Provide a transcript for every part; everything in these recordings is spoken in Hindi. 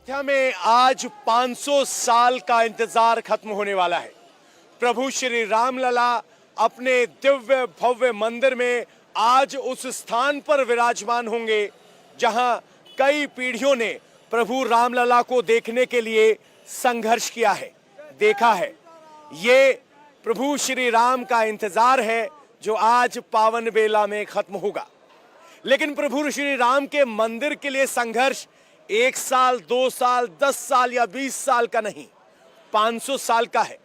अयोध्या में आज 500 साल का इंतजार खत्म होने वाला है। प्रभु श्री रामलला अपने दिव्य भव्य मंदिर में आज उस स्थान पर विराजमान होंगे जहां कई पीढ़ियों ने प्रभु रामलला को देखने के लिए संघर्ष किया है, देखा है। ये प्रभु श्री राम का इंतजार है जो आज पावन बेला में खत्म होगा। लेकिन प्रभु श्री राम के मंदिर के लिए संघर्ष 1 साल, 2 साल, 10 साल या 20 साल का नहीं, 500 साल का है।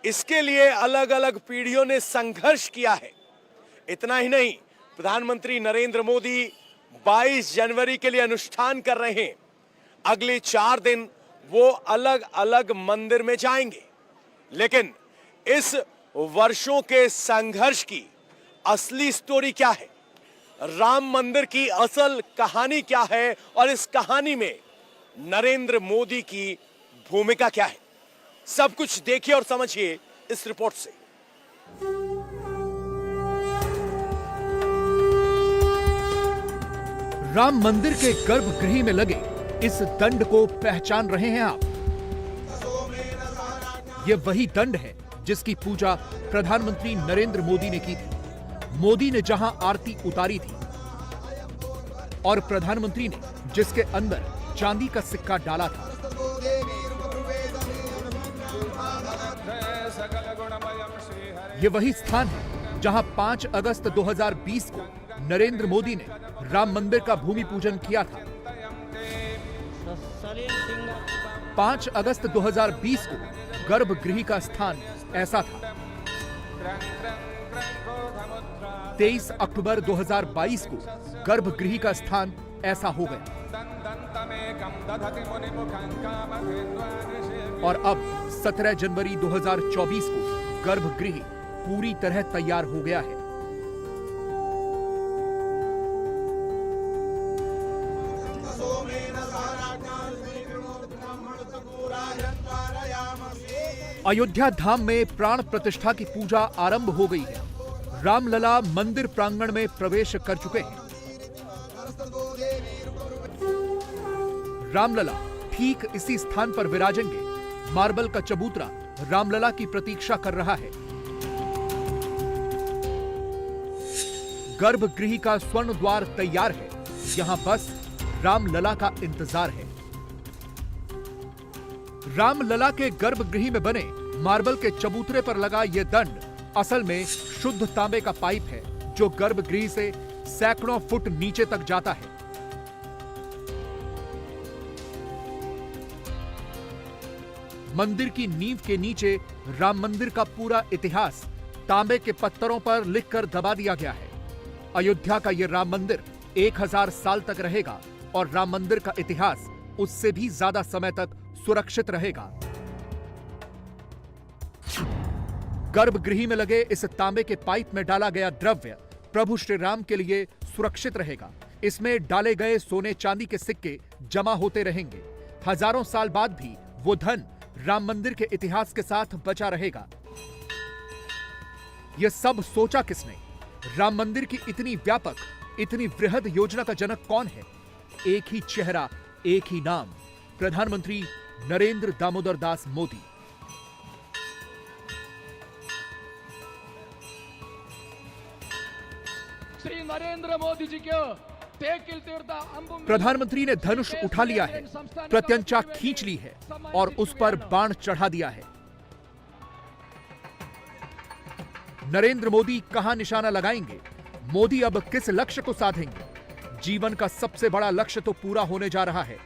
इसके लिए अलग अलग पीढ़ियों ने संघर्ष किया है। इतना ही नहीं, प्रधानमंत्री नरेंद्र मोदी 22 जनवरी के लिए अनुष्ठान कर रहे हैं। अगले 4 दिन वो अलग अलग मंदिर में जाएंगे। लेकिन इस वर्षों के संघर्ष की असली स्टोरी क्या है, राम मंदिर की असल कहानी क्या है और इस कहानी में नरेंद्र मोदी की भूमिका क्या है, सब कुछ देखिए और समझिए इस रिपोर्ट से। राम मंदिर के गर्भगृह में लगे इस दंड को पहचान रहे हैं आप? यह वही दंड है जिसकी पूजा प्रधानमंत्री नरेंद्र मोदी ने की थी। मोदी ने जहां आरती उतारी थी और प्रधानमंत्री ने जिसके अंदर चांदी का सिक्का डाला था। यह वही स्थान है जहां 5 अगस्त 2020 को नरेंद्र मोदी ने राम मंदिर का भूमि पूजन किया था। 5 अगस्त 2020 को गर्भगृह का स्थान ऐसा था। 23 अक्टूबर 2022 को गर्भगृह का स्थान ऐसा हो गया और अब 17 जनवरी 2024 को गर्भगृह पूरी तरह तैयार हो गया है। अयोध्या धाम में प्राण प्रतिष्ठा की पूजा आरंभ हो गई है। रामलला मंदिर प्रांगण में प्रवेश कर चुके हैं। रामलला ठीक इसी स्थान पर विराजेंगे। मार्बल का चबूतरा रामलला की प्रतीक्षा कर रहा है। गर्भगृह का स्वर्ण द्वार तैयार है। यहां बस रामलला का इंतजार है। रामलला के गर्भगृह में बने मार्बल के चबूतरे पर लगा यह दंड असल में शुद्ध तांबे का पाइप है जो गर्भगृह से सैकड़ों फुट नीचे तक जाता है। मंदिर की नींव के नीचे राम मंदिर का पूरा इतिहास तांबे के पत्थरों पर लिखकर दबा दिया गया है। अयोध्या का यह राम मंदिर 1000 साल तक रहेगा और राम मंदिर का इतिहास उससे भी ज्यादा समय तक सुरक्षित रहेगा। गर्भगृह में लगे इस तांबे के पाइप में डाला गया द्रव्य प्रभु श्री राम के लिए सुरक्षित रहेगा। इसमें डाले गए सोने चांदी के सिक्के जमा होते रहेंगे। हजारों साल बाद भी वो धन राम मंदिर के इतिहास के साथ बचा रहेगा। यह सब सोचा किसने? राम मंदिर की इतनी व्यापक, इतनी वृहद योजना का जनक कौन है? एक ही चेहरा, एक ही नाम, प्रधानमंत्री नरेंद्र दामोदर दास मोदी। श्री नरेंद्र मोदी जी को प्रधानमंत्री ने धनुष उठा लिया है, प्रत्यंचा खींच ली है और उस पर बाण चढ़ा दिया है। नरेंद्र मोदी कहां निशाना लगाएंगे? मोदी अब किस लक्ष्य को साधेंगे? जीवन का सबसे बड़ा लक्ष्य तो पूरा होने जा रहा है।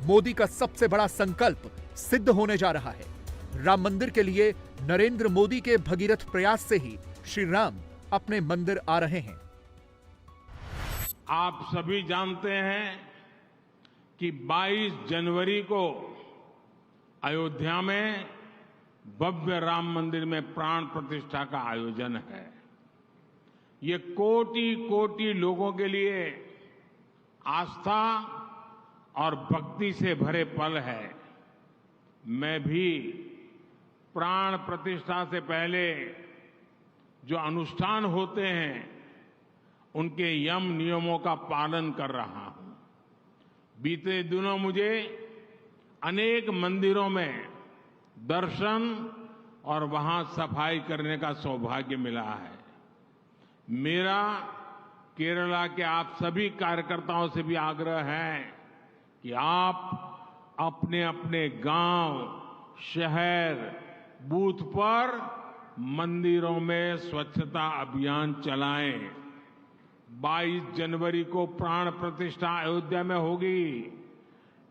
मोदी का सबसे बड़ा संकल्प सिद्ध होने जा रहा है। राम मंदिर के लिए नरेंद्र मोदी के भगीरथ प्रयास से ही श्री राम अपने मंदिर आ रहे हैं। आप सभी जानते हैं कि 22 जनवरी को अयोध्या में भव्य राम मंदिर में प्राण प्रतिष्ठा का आयोजन है। ये कोटि कोटि लोगों के लिए आस्था और भक्ति से भरे पल है। मैं भी प्राण प्रतिष्ठा से पहले जो अनुष्ठान होते हैं उनके यम नियमों का पालन कर रहा हूं। बीते दिनों मुझे अनेक मंदिरों में दर्शन और वहां सफाई करने का सौभाग्य मिला है। मेरा केरला के आप सभी कार्यकर्ताओं से भी आग्रह है कि आप अपने अपने गांव, शहर, बूथ पर मंदिरों में स्वच्छता अभियान चलाएं। 22 जनवरी को प्राण प्रतिष्ठा अयोध्या में होगी,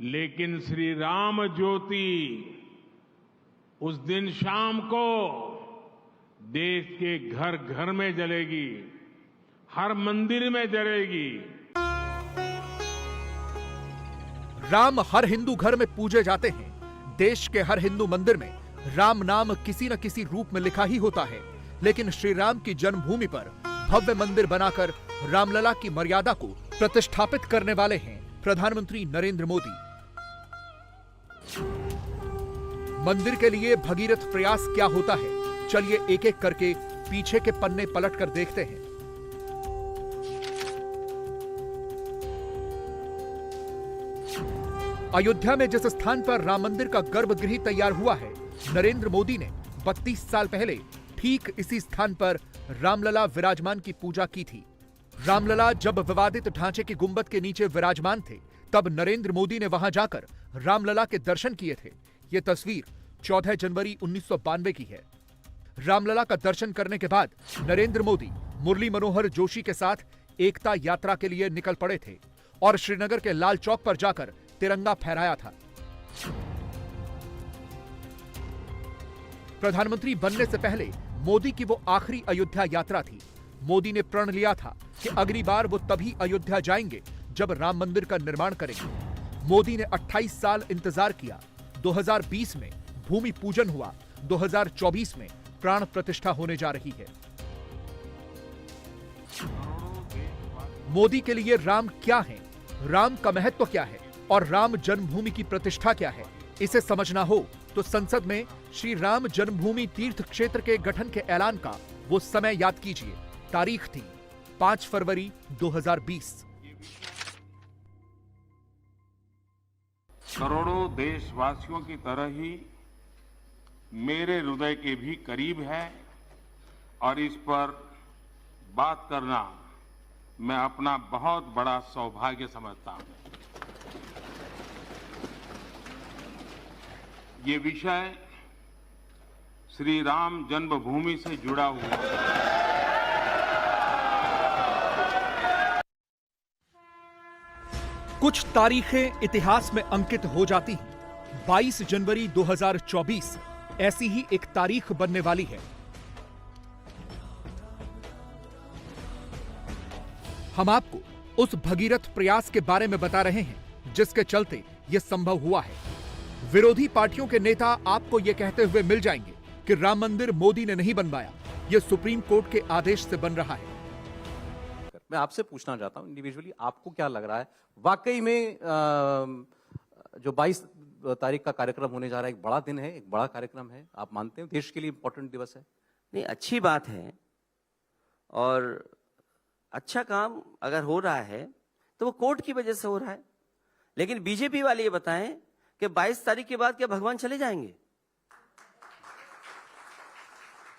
लेकिन श्री राम ज्योति उस दिन शाम को देश के घर घर में जलेगी, हर मंदिर में जलेगी। राम हर हिंदू घर में पूजे जाते हैं। देश के हर हिंदू मंदिर में राम नाम किसी न किसी रूप में लिखा ही होता है, लेकिन श्री राम की जन्मभूमि पर भव्य मंदिर बनाकर रामलला की मर्यादा को प्रतिष्ठापित करने वाले हैं प्रधानमंत्री नरेंद्र मोदी। मंदिर के लिए भगीरथ प्रयास क्या होता है, चलिए एक एक करके पीछे के पन्ने पलटकर देखते हैं। अयोध्या में जिस स्थान पर राम मंदिर का गर्भगृह तैयार हुआ है, नरेंद्र मोदी ने 32 साल पहले ठीक इसी स्थान पर रामलला विराजमान की पूजा की थी। रामलला जब विवादित ढांचे के गुंबद के नीचे विराजमान थे, तब नरेंद्र मोदी ने वहां जाकर रामलला के दर्शन किए थे। यह तस्वीर 14 जनवरी 1992 की है। रामलला का दर्शन करने के बाद नरेंद्र मोदी मुरली मनोहर जोशी के साथ एकता यात्रा के लिए निकल पड़े थे और श्रीनगर के लाल चौक पर जाकर तिरंगा फहराया था। प्रधानमंत्री बनने से पहले मोदी की वो आखिरी अयोध्या यात्रा थी। मोदी ने प्रण लिया था कि अगली बार वो तभी अयोध्या जाएंगे जब राम मंदिर का निर्माण करेंगे। मोदी ने 28 साल इंतजार किया। 2020 में भूमि पूजन हुआ, 2024 में प्राण प्रतिष्ठा होने जा रही है। मोदी के लिए राम क्या है, राम का महत्व क्या है और राम जन्मभूमि की प्रतिष्ठा क्या है, इसे समझना हो तो संसद में श्री राम जन्मभूमि तीर्थ क्षेत्र के गठन के ऐलान का वो समय याद कीजिए। तारीख थी 5 फरवरी 2020। करोड़ों देशवासियों की तरह ही मेरे हृदय के भी करीब है और इस पर बात करना मैं अपना बहुत बड़ा सौभाग्य समझता हूं। ये विषय श्री राम जन्मभूमि से जुड़ा हुआ है। कुछ तारीखें इतिहास में अंकित हो जाती हैं। 22 जनवरी 2024 ऐसी ही एक तारीख बनने वाली है। हम आपको उस भगीरथ प्रयास के बारे में बता रहे हैं जिसके चलते यह संभव हुआ है। विरोधी पार्टियों के नेता आपको यह कहते हुए मिल जाएंगे कि राम मंदिर मोदी ने नहीं बनवाया, यह सुप्रीम कोर्ट के आदेश से बन रहा है। मैं आपसे पूछना चाहता हूं इंडिविजुअली, आपको क्या लग रहा है वाकई में जो 22 तारीख का कार्यक्रम होने जा रहा है एक बड़ा दिन है, एक बड़ा कार्यक्रम है, आप मानते हैं देश के लिए इंपॉर्टेंट दिवस है? नहीं, अच्छी बात है और अच्छा काम अगर हो रहा है तो वो कोर्ट की वजह से हो रहा है। लेकिन बीजेपी वाले ये बताएं कि 22 तारीख के बाद क्या भगवान चले जाएंगे?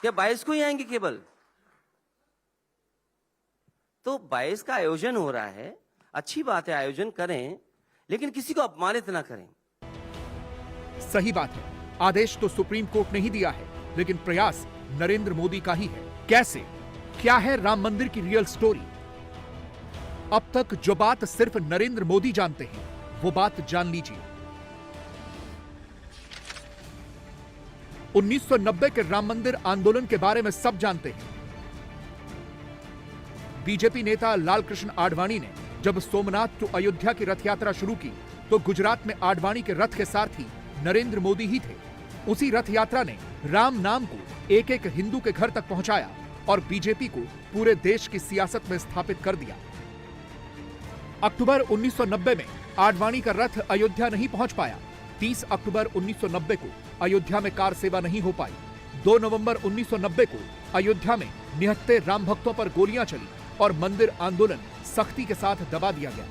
क्या 22 को ही आएंगे केवल? तो 22 का आयोजन हो रहा है, अच्छी बात है, आयोजन करें, लेकिन किसी को अपमानित ना करें। सही बात है, आदेश तो सुप्रीम कोर्ट ने ही दिया है, लेकिन प्रयास नरेंद्र मोदी का ही है। कैसे? क्या है राम मंदिर की रियल स्टोरी? अब तक जो बात सिर्फ नरेंद्र मोदी जानते हैं, वो बात जान लीजिए। 1990 के राम मंदिर आंदोलन के बारे में सब जानते हैं। बीजेपी नेता लालकृष्ण आडवाणी ने जब सोमनाथ टू अयोध्या की रथ यात्रा शुरू की तो गुजरात में आडवाणी के रथ के सारथी नरेंद्र मोदी ही थे। उसी रथ यात्रा ने राम नाम को एक एक हिंदू के घर तक पहुंचाया और बीजेपी को पूरे देश की सियासत में स्थापित कर दिया। अक्टूबर 1990 में आडवाणी का रथ अयोध्या नहीं पहुंच पाया। 30 अक्टूबर 1990 को अयोध्या में कार सेवा नहीं हो पाई। 2 नवंबर 1990 को अयोध्या में निहत्थे राम भक्तों पर गोलियां चली और मंदिर आंदोलन सख्ती के साथ दबा दिया गया।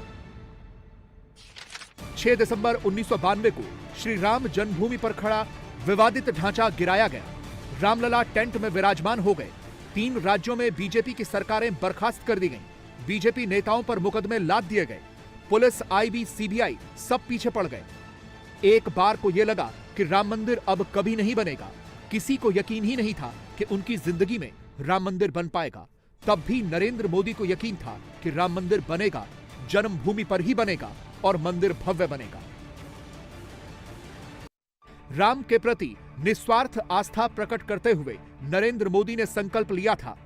6 दिसंबर 1992 को श्री राम जन्मभूमि पर खड़ा विवादित ढांचा गिराया गया। रामलला टेंट में विराजमान हो गए। 3 राज्यों में बीजेपी की सरकारें बर्खास्त कर दी गईं। बीजेपी नेताओं पर मुकदमे लाद दिए गए। पुलिस, आईबी, सीबीआई सब पीछे पड़ गए। एक बार को यह लगा कि राम मंदिर अब कभी नहीं बनेगा। किसी को यकीन ही नहीं था कि उनकी जिंदगी में राम मंदिर बन पाएगा। तब भी नरेंद्र मोदी को यकीन था कि राम मंदिर बनेगा, जन्मभूमि पर ही बनेगा और मंदिर भव्य बनेगा। राम के प्रति निस्वार्थ आस्था प्रकट करते हुए नरेंद्र मोदी ने संकल्प लिया था,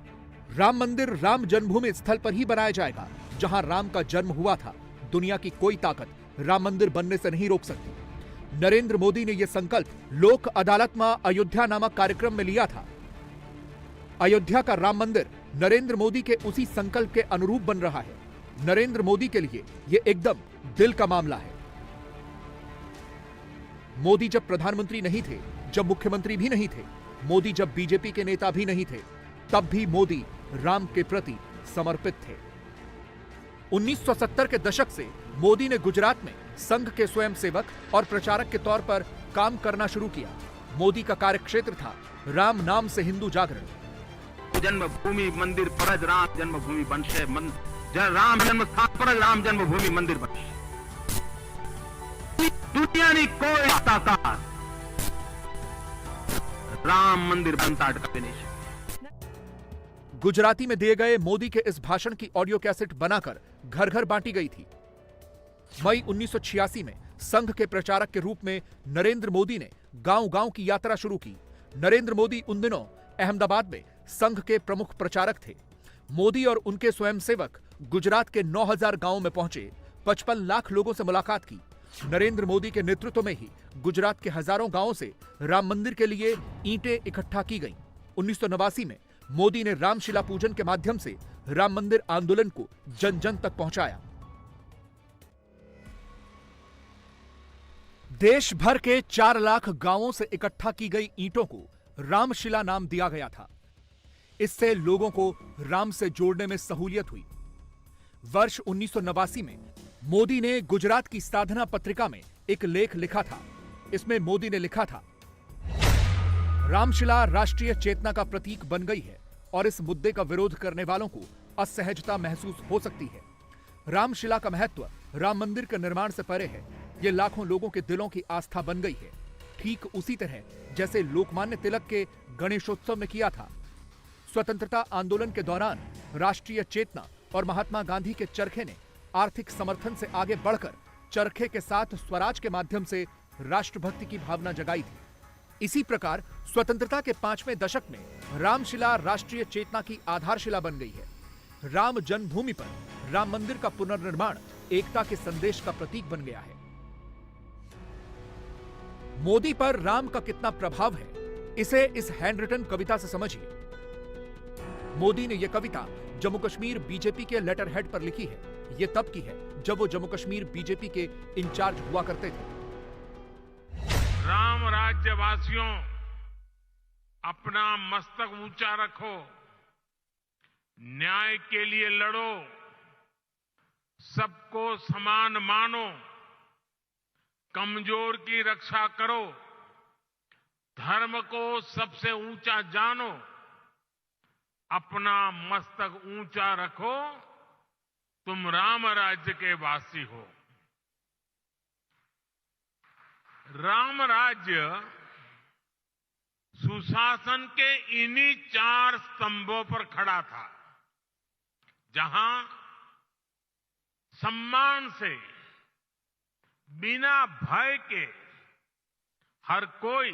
राम मंदिर राम जन्मभूमि स्थल पर ही बनाया जाएगा जहां राम का जन्म हुआ था। दुनिया की कोई ताकत राम मंदिर बनने से नहीं रोक सकती। नरेंद्र मोदी ने यह संकल्प लोक अदालत में अयोध्या नामक कार्यक्रम में लिया था। अयोध्या का राम मंदिर नरेंद्र मोदी के उसी संकल्प के अनुरूप बन रहा है। नरेंद्र मोदी के लिए यह एकदम दिल का मामला है। मोदी जब प्रधानमंत्री नहीं थे, जब मुख्यमंत्री भी नहीं थे, मोदी जब बीजेपी के नेता भी नहीं थे, तब भी मोदी राम के प्रति समर्पित थे। 1970 के दशक से मोदी ने गुजरात में संघ के स्वयंसेवक और प्रचारक के तौर पर काम करना शुरू किया। मोदी का कार्यक्षेत्र था राम नाम से हिंदू जागरण। जन्मभूमि मंदिर पर राम जन्मभूमि बनशे राम जन्म स्थान पर राम जन्मभूमि मंदिर बनशे दुनियाની કોઈ તાકાત राम मंदिर बनता अटकावे नहीं। गुजराती में दिए गए मोदी के इस भाषण की ऑडियो कैसेट बनाकर घर घर बांटी गई थी। मई 1986 में संघ के प्रचारक के रूप में नरेंद्र मोदी ने गांव-गांव की यात्रा शुरू की। नरेंद्र मोदी उन दिनों अहमदाबाद में संघ के प्रमुख प्रचारक थे। मोदी और उनके स्वयंसेवक गुजरात के 9000 गांवों में पहुंचे, 55 लाख लोगों से मुलाकात की। नरेंद्र मोदी के नेतृत्व में ही गुजरात के हजारों गांवों से राम मंदिर के लिए ईंटें इकट्ठा की गईं। 1989 में मोदी ने रामशिला पूजन के माध्यम से राम मंदिर आंदोलन को जन जन तक पहुंचाया। देश भर के 4 लाख गांवों से इकट्ठा की गई ईंटों को रामशिला नाम दिया गया था। इससे लोगों को राम से जोड़ने में सहूलियत हुई। वर्ष 1989 में मोदी ने गुजरात की साधना पत्रिका में एक लेख लिखा था। इसमें मोदी ने लिखा था, रामशिला राष्ट्रीय चेतना का प्रतीक बन गई है और इस मुद्दे का विरोध करने वालों को असहजता महसूस हो सकती है। रामशिला का महत्व राम मंदिर के निर्माण से परे है। यह लाखों लोगों के दिलों की आस्था बन गई है, ठीक उसी तरह जैसे लोकमान्य तिलक के गणेशोत्सव में किया था। स्वतंत्रता आंदोलन के दौरान राष्ट्रीय चेतना और महात्मा गांधी के चरखे ने आर्थिक समर्थन से आगे बढ़कर चरखे के साथ स्वराज के माध्यम से राष्ट्रभक्ति की भावना जगाई थी। इसी प्रकार स्वतंत्रता के 5वें दशक में रामशिला राष्ट्रीय चेतना की आधारशिला बन गई है। राम जन्मभूमि पर राम मंदिर का पुनर्निर्माण एकता के संदेश का प्रतीक बन गया है। मोदी पर राम का कितना प्रभाव है, इसे इस हैंड रिटन कविता से समझिए। मोदी ने यह कविता जम्मू कश्मीर बीजेपी के लेटर हेड पर लिखी है। यह तब की है जब वो जम्मू कश्मीर बीजेपी के इंचार्ज हुआ करते थे। राम राज्यवासियों, अपना मस्तक ऊंचा रखो, न्याय के लिए लड़ो, सबको समान मानो, कमजोर की रक्षा करो, धर्म को सबसे ऊंचा जानो, अपना मस्तक ऊंचा रखो, तुम राम राज्य के वासी हो। राम राज्य सुशासन के इन्हीं 4 स्तंभों पर खड़ा था, जहां सम्मान से, बिना भय के हर कोई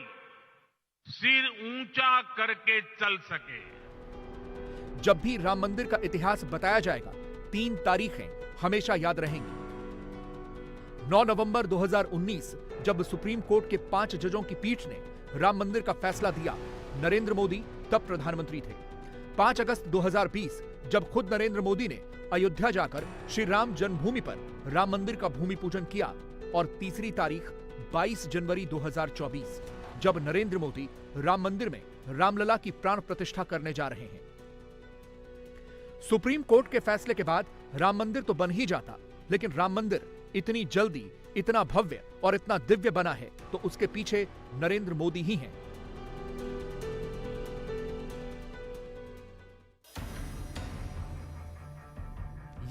सिर ऊंचा करके चल सके। जब भी राम मंदिर का इतिहास बताया जाएगा, 3 तारीखें हमेशा याद रहेंगी। 9 नवंबर 2019 जब सुप्रीम कोर्ट के 5 जजों की पीठ ने राम मंदिर का फैसला दिया, नरेंद्र मोदी तब प्रधानमंत्री थे। 5 अगस्त 2020 जब खुद नरेंद्र मोदी ने अयोध्या जाकर श्री राम जन्मभूमि पर राम मंदिर का भूमि पूजन किया, और तीसरी तारीख 22 जनवरी 2024 जब नरेंद्र मोदी राम मंदिर में रामलला की प्राण प्रतिष्ठा करने जा रहे हैं। सुप्रीम कोर्ट के फैसले के बाद राम मंदिर तो बन ही जाता, लेकिन राम मंदिर इतनी जल्दी, इतना भव्य और इतना दिव्य बना है तो उसके पीछे नरेंद्र मोदी ही हैं।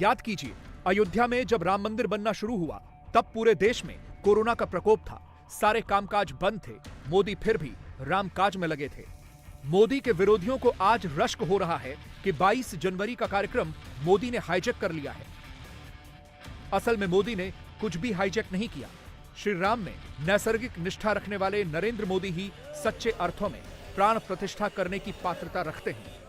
याद कीजिए, अयोध्या में जब राम मंदिर बनना शुरू हुआ तब पूरे देश में कोरोना का प्रकोप था, सारे कामकाज बंद थे, मोदी फिर भी रामकाज में लगे थे। मोदी के विरोधियों को आज रश्क हो रहा है कि 22 जनवरी का कार्यक्रम मोदी ने हाईजैक कर लिया है। असल में मोदी ने कुछ भी हाईजैक नहीं किया। श्री राम में नैसर्गिक निष्ठा रखने वाले नरेंद्र मोदी ही सच्चे अर्थों में प्राण प्रतिष्ठा करने की पात्रता रखते हैं।